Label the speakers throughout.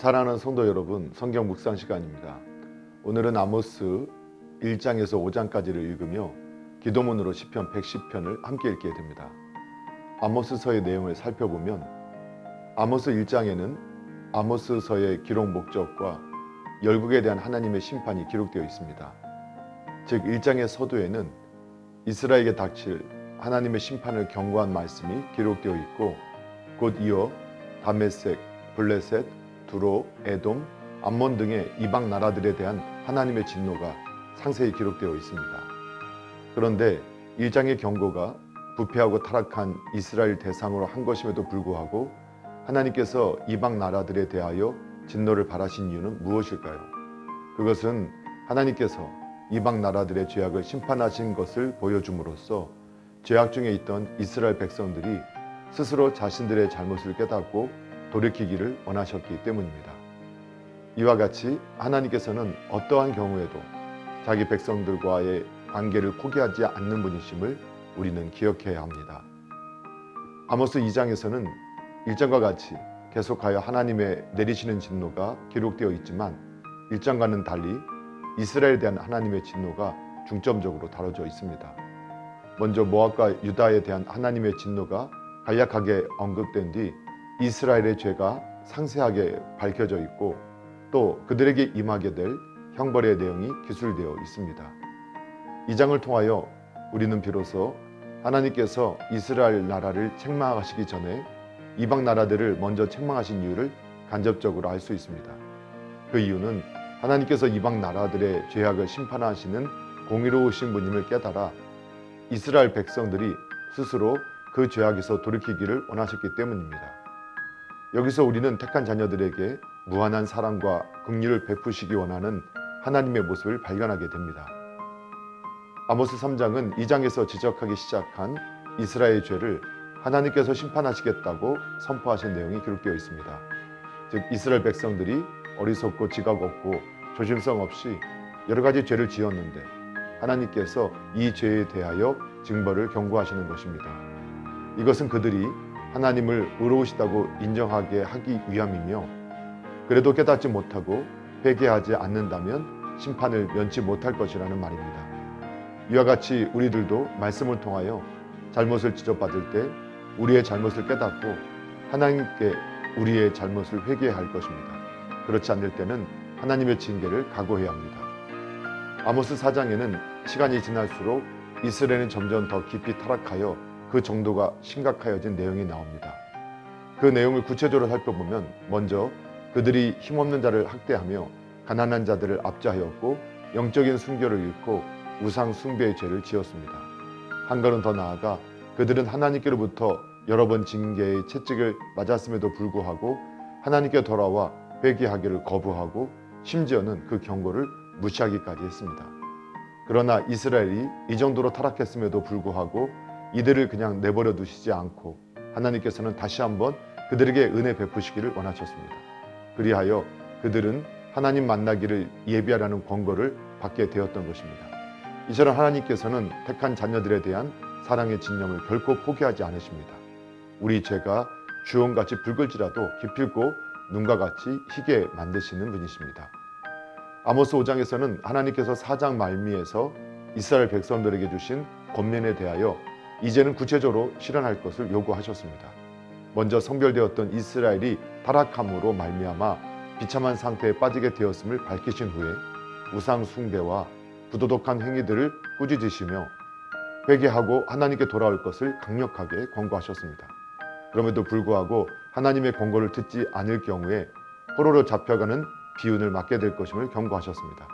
Speaker 1: 사랑하는 성도 여러분, 성경 묵상 시간입니다. 오늘은 아모스 1장에서 5장까지를 읽으며 기도문으로 시편 110편을 함께 읽게 됩니다. 아모스서의 내용을 살펴보면 아모스 1장에는 아모스서의 기록 목적과 열국에 대한 하나님의 심판이 기록되어 있습니다. 즉 1장의 서두에는 이스라엘에게 닥칠 하나님의 심판을 경고한 말씀이 기록되어 있고 곧 이어 다메섹, 블레셋, 두로, 에돔, 암몬 등의 이방 나라들에 대한 하나님의 진노가 상세히 기록되어 있습니다. 그런데 1장의 경고가 부패하고 타락한 이스라엘 대상으로 한 것임에도 불구하고 하나님께서 이방 나라들에 대하여 진노를 발하신 이유는 무엇일까요? 그것은 하나님께서 이방 나라들의 죄악을 심판하신 것을 보여줌으로써 죄악 중에 있던 이스라엘 백성들이 스스로 자신들의 잘못을 깨닫고 돌이키기를 원하셨기 때문입니다. 이와 같이 하나님께서는 어떠한 경우에도 자기 백성들과의 관계를 포기하지 않는 분이심을 우리는 기억해야 합니다. 아모스 2장에서는 1장과 같이 계속하여 하나님의 내리시는 진노가 기록되어 있지만 1장과는 달리 이스라엘에 대한 하나님의 진노가 중점적으로 다뤄져 있습니다. 먼저 모압과 유다에 대한 하나님의 진노가 간략하게 언급된 뒤 이스라엘의 죄가 상세하게 밝혀져 있고 또 그들에게 임하게 될 형벌의 내용이 기술되어 있습니다. 이 장을 통하여 우리는 비로소 하나님께서 이스라엘 나라를 책망하시기 전에 이방 나라들을 먼저 책망하신 이유를 간접적으로 알 수 있습니다. 그 이유는 하나님께서 이방 나라들의 죄악을 심판하시는 공의로우신 분임을 깨달아 이스라엘 백성들이 스스로 그 죄악에서 돌이키기를 원하셨기 때문입니다. 여기서 우리는 택한 자녀들에게 무한한 사랑과 긍휼을 베푸시기 원하는 하나님의 모습을 발견하게 됩니다. 아모스 3장은 2장에서 지적하기 시작한 이스라엘의 죄를 하나님께서 심판하시겠다고 선포하신 내용이 기록되어 있습니다. 즉 이스라엘 백성들이 어리석고 지각 없고 조심성 없이 여러 가지 죄를 지었는데 하나님께서 이 죄에 대하여 징벌을 경고하시는 것입니다. 이것은 그들이 하나님을 의로우시다고 인정하게 하기 위함이며 그래도 깨닫지 못하고 회개하지 않는다면 심판을 면치 못할 것이라는 말입니다. 이와 같이 우리들도 말씀을 통하여 잘못을 지적받을 때 우리의 잘못을 깨닫고 하나님께 우리의 잘못을 회개해야 할 것입니다. 그렇지 않을 때는 하나님의 징계를 각오해야 합니다. 아모스 4장에는 시간이 지날수록 이스라엘은 점점 더 깊이 타락하여 그 정도가 심각해진 내용이 나옵니다. 그 내용을 구체적으로 살펴보면 먼저 그들이 힘없는 자를 학대하며 가난한 자들을 압제하였고 영적인 순교를 잃고 우상 숭배의 죄를 지었습니다. 한 걸음 더 나아가 그들은 하나님께로부터 여러 번 징계의 채찍을 맞았음에도 불구하고 하나님께 돌아와 회개하기를 거부하고 심지어는 그 경고를 무시하기까지 했습니다. 그러나 이스라엘이 이 정도로 타락했음에도 불구하고 이들을 그냥 내버려 두시지 않고 하나님께서는 다시 한번 그들에게 은혜 베푸시기를 원하셨습니다. 그리하여 그들은 하나님 만나기를 예비하라는 권고를 받게 되었던 것입니다. 이처럼 하나님께서는 택한 자녀들에 대한 사랑의 진영을 결코 포기하지 않으십니다. 우리 죄가 주홍같이 붉을지라도 기필코 눈과 같이 희게 만드시는 분이십니다. 아모스 5장에서는 하나님께서 4장 말미에서 이스라엘 백성들에게 주신 권면에 대하여 이제는 구체적으로 실현할 것을 요구하셨습니다. 먼저 성별되었던 이스라엘이 타락함으로 말미암아 비참한 상태에 빠지게 되었음을 밝히신 후에 우상 숭배와 부도덕한 행위들을 꾸짖으시며 회개하고 하나님께 돌아올 것을 강력하게 권고하셨습니다. 그럼에도 불구하고 하나님의 권고를 듣지 않을 경우에 포로로 잡혀가는 비운을 맞게 될 것임을 경고하셨습니다.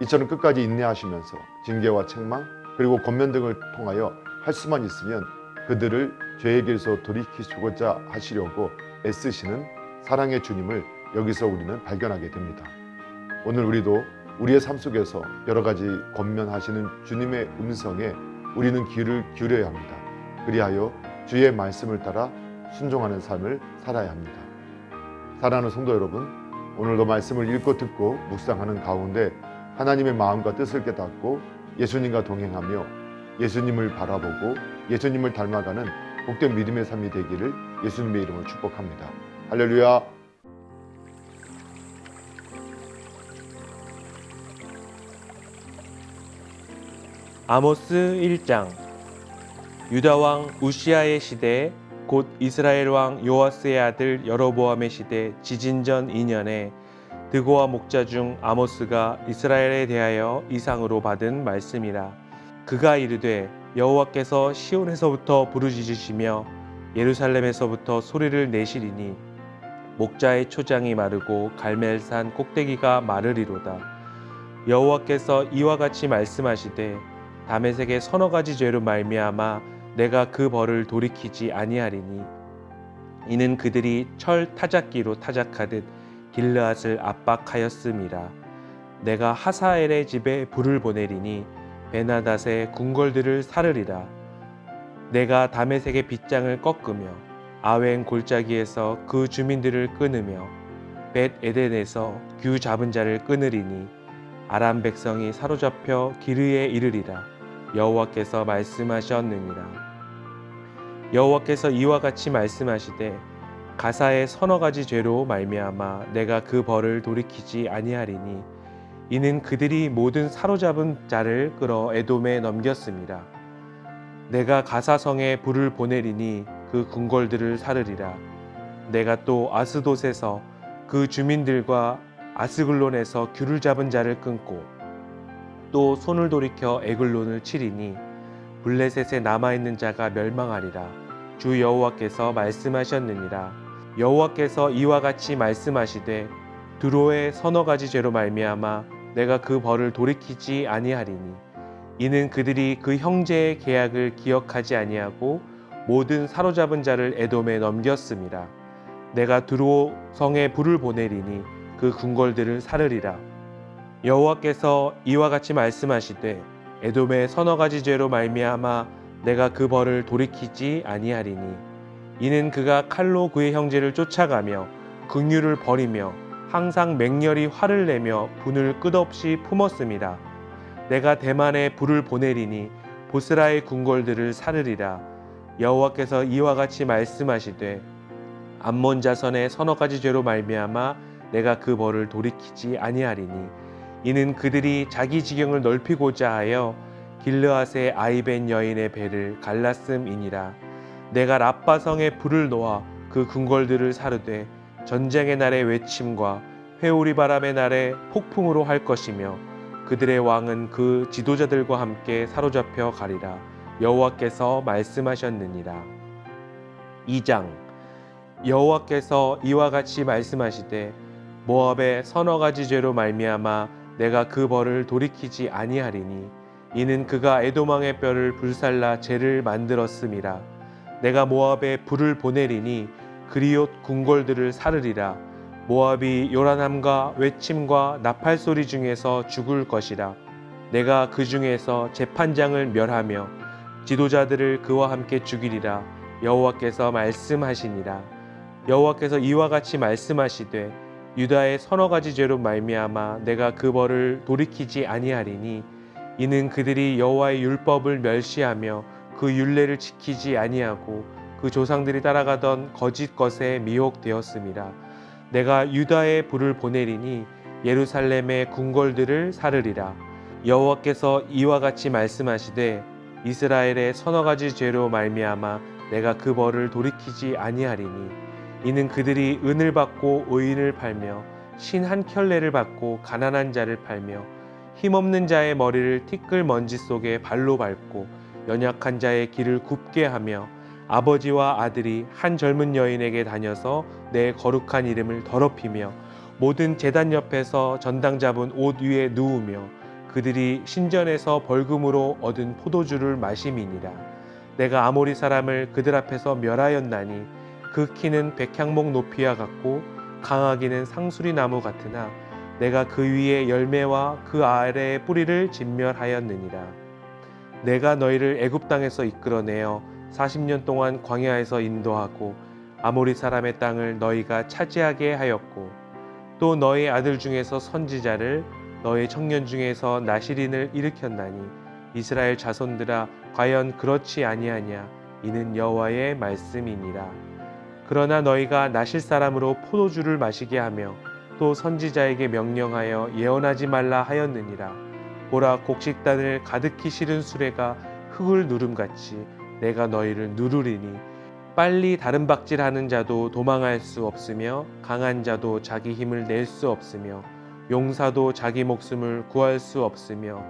Speaker 1: 이처럼 끝까지 인내하시면서 징계와 책망 그리고 권면 등을 통하여 할 수만 있으면 그들을 죄의 길에서 돌이키시고자 하시려고 애쓰시는 사랑의 주님을 여기서 우리는 발견하게 됩니다. 오늘 우리도 우리의 삶 속에서 여러 가지 권면하시는 주님의 음성에 우리는 귀를 기울여야 합니다. 그리하여 주의 말씀을 따라 순종하는 삶을 살아야 합니다. 사랑하는 성도 여러분, 오늘도 말씀을 읽고 듣고 묵상하는 가운데 하나님의 마음과 뜻을 깨닫고 예수님과 동행하며 예수님을 바라보고 예수님을 닮아가는 복된 믿음의 삶이 되기를 예수님의 이름으로 축복합니다. 할렐루야.
Speaker 2: 아모스 1장. 유다 왕 우시아의 시대 곧 이스라엘 왕 요아스의 아들 여로보암의 시대 지진전 2년에 드고와 목자 중 아모스가 이스라엘에 대하여 이상으로 받은 말씀이라. 그가 이르되 여호와께서 시온에서부터 부르짖으시며 예루살렘에서부터 소리를 내시리니 목자의 초장이 마르고 갈멜산 꼭대기가 마르리로다. 여호와께서 이와 같이 말씀하시되 다메섹의 서너 가지 죄로 말미암아 내가 그 벌을 돌이키지 아니하리니 이는 그들이 철 타작기로 타작하듯 길르앗을 압박하였음이라. 내가 하사엘의 집에 불을 보내리니 베나닷의 궁궐들을 사르리라. 내가 다메섹의 빗장을 꺾으며 아웬 골짜기에서 그 주민들을 끊으며 벳 에덴에서 규 잡은 자를 끊으리니 아람 백성이 사로잡혀 기르에 이르리라. 여호와께서 말씀하셨느니라. 여호와께서 이와 같이 말씀하시되 가사의 서너 가지 죄로 말미암아 내가 그 벌을 돌이키지 아니하리니 이는 그들이 모든 사로잡은 자를 끌어 에돔에 넘겼습니다. 내가 가사성에 불을 보내리니 그 궁궐들을 사르리라. 내가 또 아스돗에서 그 주민들과 아스글론에서 규를 잡은 자를 끊고 또 손을 돌이켜 에글론을 치리니 블레셋에 남아있는 자가 멸망하리라. 주 여호와께서 말씀하셨느니라. 여호와께서 이와 같이 말씀하시되 두로의 서너 가지 죄로 말미암아 내가 그 벌을 돌이키지 아니하리니 이는 그들이 그 형제의 계약을 기억하지 아니하고 모든 사로잡은 자를 에돔에 넘겼음이라. 내가 두로 성에 불을 보내리니 그 궁궐들을 사르리라. 여호와께서 이와 같이 말씀하시되 에돔의 서너 가지 죄로 말미암아 내가 그 벌을 돌이키지 아니하리니 이는 그가 칼로 그의 형제를 쫓아가며 긍휼을 버리며 항상 맹렬히 화를 내며 분을 끝없이 품었음이라. 내가 대만에 불을 보내리니 보스라의 궁궐들을 사르리라. 여호와께서 이와 같이 말씀하시되 암몬 자손의 서너 가지 죄로 말미암아 내가 그 벌을 돌이키지 아니하리니 이는 그들이 자기 지경을 넓히고자 하여 길르앗의 아이벤 여인의 배를 갈랐음이니라. 내가 랍바성에 불을 놓아 그 궁궐들을 사르되 전쟁의 날의 외침과 회오리 바람의 날에 폭풍으로 할 것이며 그들의 왕은 그 지도자들과 함께 사로잡혀 가리라. 여호와께서 말씀하셨느니라. 2장. 여호와께서 이와 같이 말씀하시되 모압의 서너 가지 죄로 말미암아 내가 그 벌을 돌이키지 아니하리니 이는 그가 에돔 왕의 뼈를 불살라 재를 만들었음이라. 내가 모압에 불을 보내리니 그리옷 궁궐들을 사르리라. 모압이 요란함과 외침과 나팔 소리 중에서 죽을 것이라. 내가 그 중에서 재판장을 멸하며 지도자들을 그와 함께 죽이리라. 여호와께서 말씀하시니라. 여호와께서 이와 같이 말씀하시되 유다의 서너 가지 죄로 말미암아 내가 그 벌을 돌이키지 아니하리니 이는 그들이 여호와의 율법을 멸시하며 그 율례를 지키지 아니하고 그 조상들이 따라가던 거짓 것에 미혹되었음이라. 내가 유다에 불을 보내리니 예루살렘의 궁궐들을 사르리라. 여호와께서 이와 같이 말씀하시되 이스라엘의 서너 가지 죄로 말미암아 내가 그 벌을 돌이키지 아니하리니 이는 그들이 은을 받고 의인을 팔며 신 한 켤레를 받고 가난한 자를 팔며 힘없는 자의 머리를 티끌 먼지 속에 발로 밟고 연약한 자의 길을 굽게 하며 아버지와 아들이 한 젊은 여인에게 다녀서 내 거룩한 이름을 더럽히며 모든 제단 옆에서 전당 잡은 옷 위에 누우며 그들이 신전에서 벌금으로 얻은 포도주를 마심이니라. 내가 아모리 사람을 그들 앞에서 멸하였나니 그 키는 백향목 높이와 같고 강하기는 상수리 나무 같으나 내가 그 위에 열매와 그 아래의 뿌리를 진멸하였느니라. 내가 너희를 애굽 땅에서 이끌어내어 40년 동안 광야에서 인도하고 아모리 사람의 땅을 너희가 차지하게 하였고 또 너희 아들 중에서 선지자를 너희 청년 중에서 나시린을 일으켰나니 이스라엘 자손들아 과연 그렇지 아니하냐. 이는 여호와의 말씀이니라. 그러나 너희가 나실 사람으로 포도주를 마시게 하며 또 선지자에게 명령하여 예언하지 말라 하였느니라. 보라, 곡식단을 가득히 실은 수레가 흙을 누름같이 내가 너희를 누르리니 빨리 다름박질하는 자도 도망할 수 없으며 강한 자도 자기 힘을 낼 수 없으며 용사도 자기 목숨을 구할 수 없으며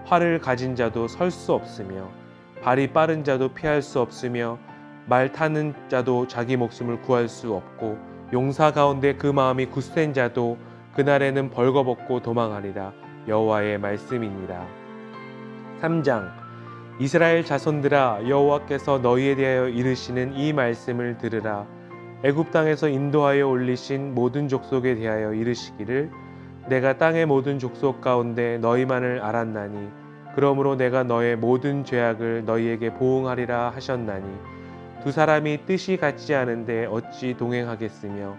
Speaker 2: 활을 가진 자도 설 수 없으며 발이 빠른 자도 피할 수 없으며 말 타는 자도 자기 목숨을 구할 수 없고 용사 가운데 그 마음이 굳센 자도 그날에는 벌거벗고 도망하리라. 여호와의 말씀이니라. 3장. 이스라엘 자손들아, 여호와께서 너희에 대하여 이르시는 이 말씀을 들으라. 애굽 땅에서 인도하여 올리신 모든 족속에 대하여 이르시기를 내가 땅의 모든 족속 가운데 너희만을 알았나니 그러므로 내가 너의 모든 죄악을 너희에게 보응하리라 하셨나니 두 사람이 뜻이 같지 않은데 어찌 동행하겠으며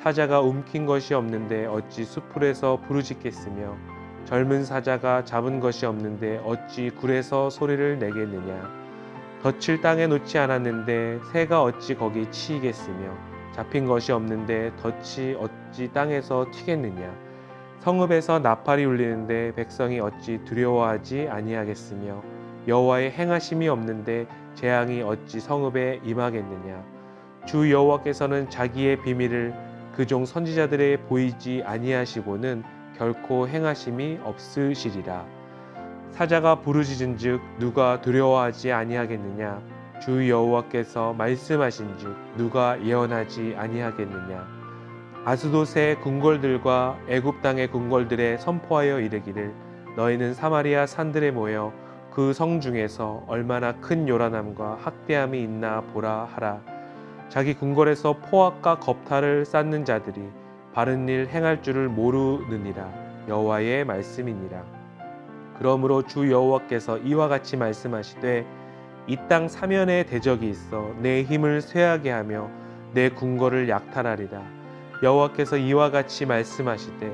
Speaker 2: 사자가 움킨 것이 없는데 어찌 수풀에서 부르짖겠으며 젊은 사자가 잡은 것이 없는데 어찌 굴에서 소리를 내겠느냐. 덫을 땅에 놓지 않았는데 새가 어찌 거기 치이겠으며 잡힌 것이 없는데 덫이 어찌 땅에서 튀겠느냐. 성읍에서 나팔이 울리는데 백성이 어찌 두려워하지 아니하겠으며 여호와의 행하심이 없는데 재앙이 어찌 성읍에 임하겠느냐. 주 여호와께서는 자기의 비밀을 그종 선지자들에 보이지 아니하시고는 결코 행하심이 없으시리라. 사자가 부르짖은즉 누가 두려워하지 아니하겠느냐. 주 여호와께서 말씀하신즉 누가 예언하지 아니하겠느냐. 아스돗의 궁궐들과 애굽 땅의 궁궐들에 선포하여 이르기를 너희는 사마리아 산들에 모여 그 성 중에서 얼마나 큰 요란함과 학대함이 있나 보라 하라. 자기 궁궐에서 포악과 겁탈을 쌓는 자들이 바른 일 행할 줄을 모르느니라. 여호와의 말씀이니라. 그러므로 주 여호와께서 이와 같이 말씀하시되 이 땅 사면에 대적이 있어 내 힘을 쇠하게 하며 내 궁궐을 약탈하리라. 여호와께서 이와 같이 말씀하시되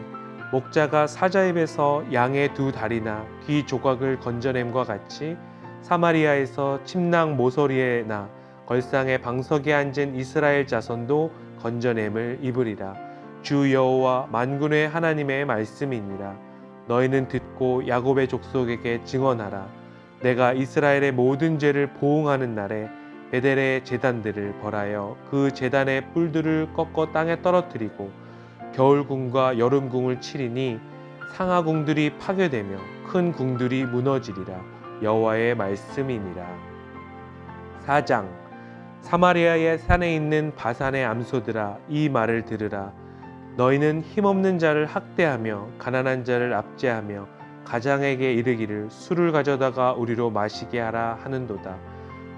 Speaker 2: 목자가 사자 입에서 양의 두 다리나 귀 조각을 건져냄과 같이 사마리아에서 침낭 모서리에나 걸상의 방석에 앉은 이스라엘 자손도 건져냄을 입으리라. 주 여호와 만군의 하나님의 말씀이니라. 너희는 듣고 야곱의 족속에게 증언하라. 내가 이스라엘의 모든 죄를 보응하는 날에 베델의 제단들을 벌하여 그 제단의 뿔들을 꺾어 땅에 떨어뜨리고 겨울궁과 여름궁을 치리니 상하궁들이 파괴되며 큰 궁들이 무너지리라. 여호와의 말씀이니라. 4장. 사마리아의 산에 있는 바산의 암소들아, 이 말을 들으라. 너희는 힘없는 자를 학대하며 가난한 자를 압제하며 가장에게 이르기를 술을 가져다가 우리로 마시게 하라 하는도다.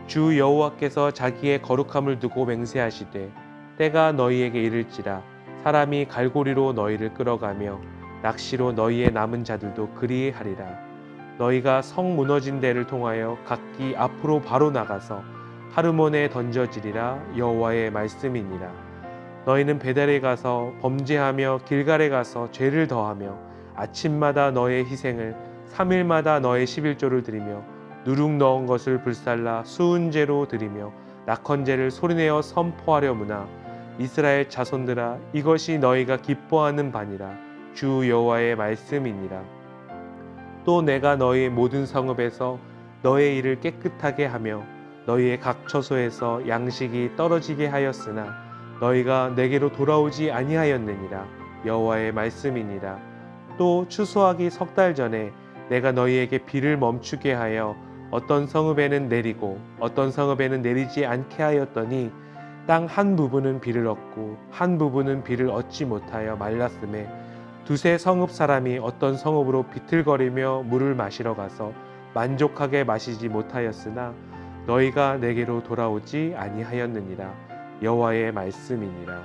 Speaker 2: 주 여호와께서 자기의 거룩함을 두고 맹세하시되 때가 너희에게 이를지라. 사람이 갈고리로 너희를 끌어가며 낚시로 너희의 남은 자들도 그리하리라. 너희가 성 무너진 데를 통하여 각기 앞으로 바로 나가서 하르몬에 던져지리라. 여호와의 말씀이니라. 너희는 베델에 가서 범죄하며 길갈에 가서 죄를 더하며 아침마다 너의 희생을 3일마다 너의 11조를 드리며 누룩 넣은 것을 불살라 수은제로 드리며 낙헌제를 소리내어 선포하려무나. 이스라엘 자손들아, 이것이 너희가 기뻐하는 바니라. 주 여호와의 말씀이니라. 또 내가 너희 모든 성읍에서 너의 일을 깨끗하게 하며 너희의 각 처소에서 양식이 떨어지게 하였으나 너희가 내게로 돌아오지 아니하였느니라. 여호와의 말씀이니라. 또 추수하기 석 달 전에 내가 너희에게 비를 멈추게 하여 어떤 성읍에는 내리고 어떤 성읍에는 내리지 않게 하였더니 땅 한 부분은 비를 얻고 한 부분은 비를 얻지 못하여 말랐음에 두세 성읍 사람이 어떤 성읍으로 비틀거리며 물을 마시러 가서 만족하게 마시지 못하였으나 너희가 내게로 돌아오지 아니하였느니라. 여호와의 말씀이니라.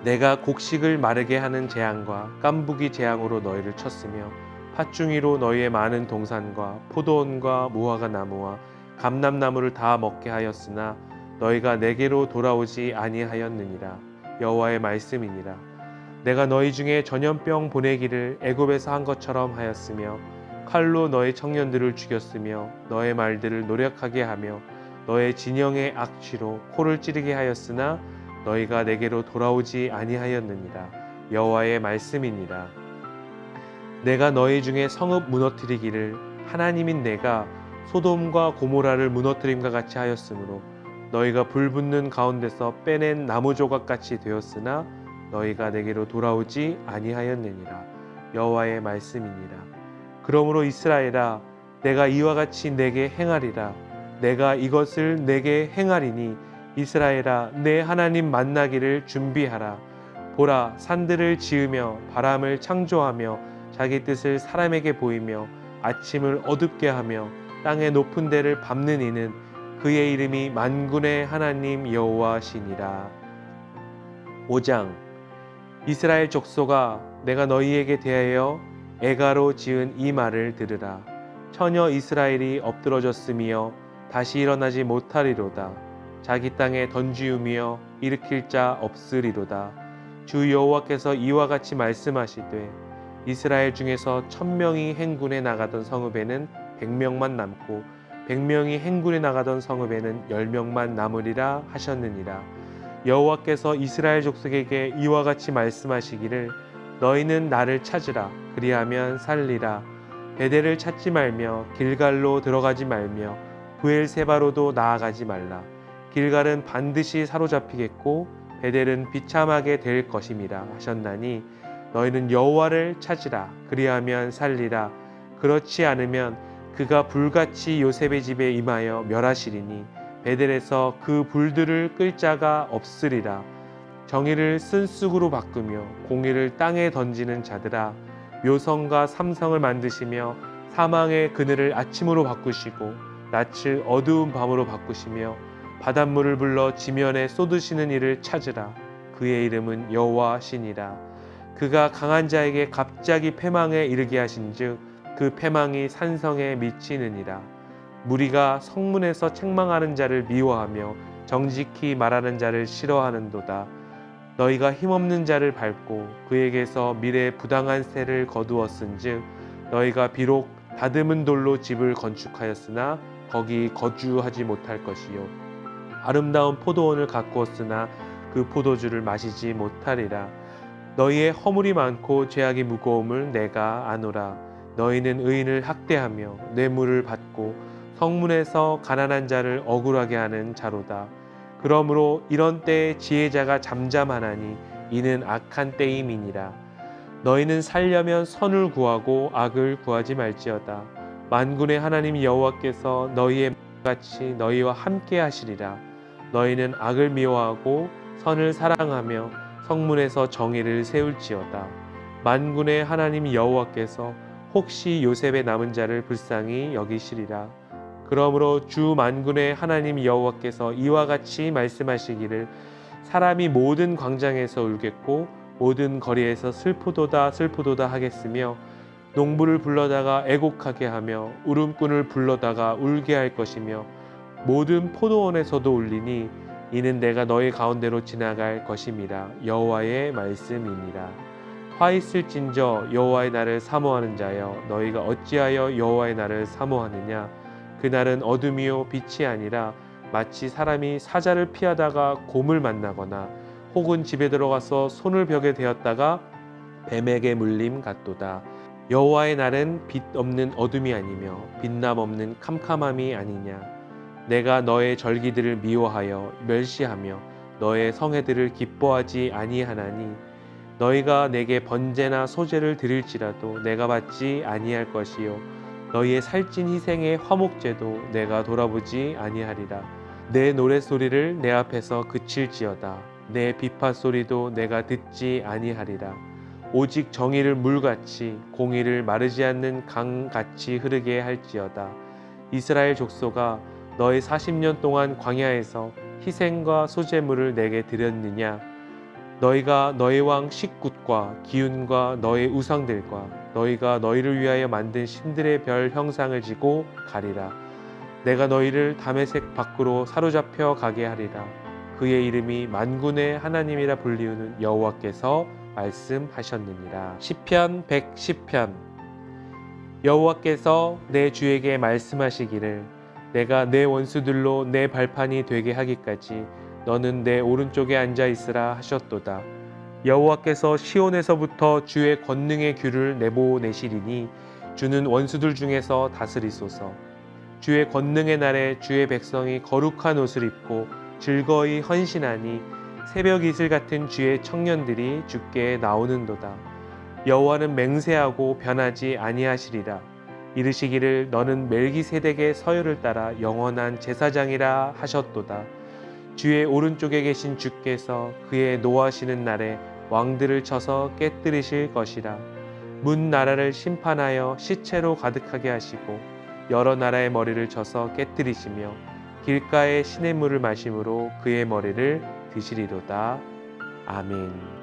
Speaker 2: 내가 곡식을 마르게 하는 재앙과 깐부기 재앙으로 너희를 쳤으며 팥중이로 너희의 많은 동산과 포도원과 무화과 나무와 감람나무를 다 먹게 하였으나 너희가 내게로 돌아오지 아니하였느니라. 여호와의 말씀이니라. 내가 너희 중에 전염병 보내기를 애굽에서 한 것처럼 하였으며 칼로 너의 청년들을 죽였으며 너의 말들을 노력하게 하며 너의 진영의 악취로 코를 찌르게 하였으나 너희가 내게로 돌아오지 아니하였느니라. 여호와의 말씀이니라. 내가 너희 중에 성읍 무너뜨리기를 하나님인 내가 소돔과 고모라를 무너뜨림과 같이 하였으므로 너희가 불붙는 가운데서 빼낸 나무 조각같이 되었으나 너희가 내게로 돌아오지 아니하였느니라. 여호와의 말씀이니라. 그러므로 이스라엘아, 내가 이와 같이 내게 행하리라. 내가 이것을 내게 행하리니 이스라엘아, 내 하나님 만나기를 준비하라. 보라, 산들을 지으며 바람을 창조하며 자기 뜻을 사람에게 보이며 아침을 어둡게 하며 땅의 높은 데를 밟는 이는 그의 이름이 만군의 하나님 여호와시니라. 5장. 이스라엘 족속아, 내가 너희에게 대하여 애가로 지은 이 말을 들으라. 처녀 이스라엘이 엎드러졌으며 다시 일어나지 못하리로다. 자기 땅에 던지우며 일으킬 자 없으리로다. 주 여호와께서 이와 같이 말씀하시되 이스라엘 중에서 1000명이 행군에 나가던 성읍에는 100명만 남고 100명이 행군에 나가던 성읍에는 10명만 남으리라 하셨느니라. 여호와께서 이스라엘 족속에게 이와 같이 말씀하시기를 너희는 나를 찾으라. 그리하면 살리라. 베델을 찾지 말며 길갈로 들어가지 말며 브엘세바로도 나아가지 말라. 길갈은 반드시 사로잡히겠고 베델은 비참하게 될 것임이라 하셨나니 너희는 여호와를 찾으라. 그리하면 살리라. 그렇지 않으면 그가 불같이 요셉의 집에 임하여 멸하시리니 베델에서 그 불들을 끌 자가 없으리라. 정의를 쓴쑥으로 바꾸며 공의를 땅에 던지는 자들아, 묘성과 삼성을 만드시며 사망의 그늘을 아침으로 바꾸시고 낯을 어두운 밤으로 바꾸시며 바닷물을 불러 지면에 쏟으시는 이를 찾으라. 그의 이름은 여호와시니라. 그가 강한 자에게 갑자기 패망에 이르게 하신즉 그 패망이 산성에 미치느니라. 무리가 성문에서 책망하는 자를 미워하며 정직히 말하는 자를 싫어하는도다. 너희가 힘없는 자를 밟고 그에게서 미래의 부당한 세를 거두었은즉 너희가 비록 다듬은 돌로 집을 건축하였으나 거기 거주하지 못할 것이요 아름다운 포도원을 가꾸었으나 그 포도주를 마시지 못하리라. 너희의 허물이 많고 죄악이 무거움을 내가 아노라. 너희는 의인을 학대하며 뇌물을 받고 성문에서 가난한 자를 억울하게 하는 자로다. 그러므로 이런 때에 지혜자가 잠잠하나니 이는 악한 때임이니라. 너희는 살려면 선을 구하고 악을 구하지 말지어다. 만군의 하나님 여호와께서 너희의 같이 너희와 함께 하시리라. 너희는 악을 미워하고 선을 사랑하며 성문에서 정의를 세울지어다. 만군의 하나님 여호와께서 혹시 요셉의 남은 자를 불쌍히 여기시리라. 그러므로 주 만군의 하나님 여호와께서 이와 같이 말씀하시기를 사람이 모든 광장에서 울겠고 모든 거리에서 슬프도다 슬프도다 하겠으며 농부를 불러다가 애곡하게 하며 울음꾼을 불러다가 울게 할 것이며 모든 포도원에서도 울리니 이는 내가 너희 가운데로 지나갈 것임이라. 여호와의 말씀이니라. 화 있을진저 여호와의 날을 사모하는 자여, 너희가 어찌하여 여호와의 날을 사모하느냐. 그날은 어둠이요 빛이 아니라 마치 사람이 사자를 피하다가 곰을 만나거나 혹은 집에 들어가서 손을 벽에 대었다가 뱀에게 물림 같도다. 여호와의 날은 빛 없는 어둠이 아니며 빛남 없는 캄캄함이 아니냐. 내가 너의 절기들을 미워하여 멸시하며 너의 성회들을 기뻐하지 아니하나니 너희가 내게 번제나 소제를 드릴지라도 내가 받지 아니할 것이요 너희의 살찐 희생의 화목제도 내가 돌아보지 아니하리라. 내 노랫소리를 내 앞에서 그칠지어다. 내 비파 소리도 내가 듣지 아니하리라. 오직 정의를 물같이 공의를 마르지 않는 강같이 흐르게 할지어다. 이스라엘 족속아, 너희 40년 동안 광야에서 희생과 소제물을 내게 드렸느냐. 너희가 너희 왕 식굿과 기운과 너희 우상들과 너희가 너희를 위하여 만든 신들의 별 형상을 지고 가리라. 내가 너희를 다메섹 밖으로 사로잡혀 가게 하리라. 그의 이름이 만군의 하나님이라 불리우는 여호와께서 말씀하셨느니라. 시편 110편. 여호와께서 내 주에게 말씀하시기를 내가 내 원수들로 내 발판이 되게 하기까지 너는 내 오른쪽에 앉아 있으라 하셨도다. 여호와께서 시온에서부터 주의 권능의 규를 내보내시리니 주는 원수들 중에서 다스리소서. 주의 권능의 날에 주의 백성이 거룩한 옷을 입고 즐거이 헌신하니 새벽 이슬 같은 주의 청년들이 주께 나오는도다. 여호와는 맹세하고 변하지 아니하시리라. 이르시기를 너는 멜기세덱의 서열을 따라 영원한 제사장이라 하셨도다. 주의 오른쪽에 계신 주께서 그의 노하시는 날에 왕들을 쳐서 깨뜨리실 것이라. 문 나라를 심판하여 시체로 가득하게 하시고 여러 나라의 머리를 쳐서 깨뜨리시며 길가의 시냇물을 마심으로 그의 머리를 드시리로다. 아멘.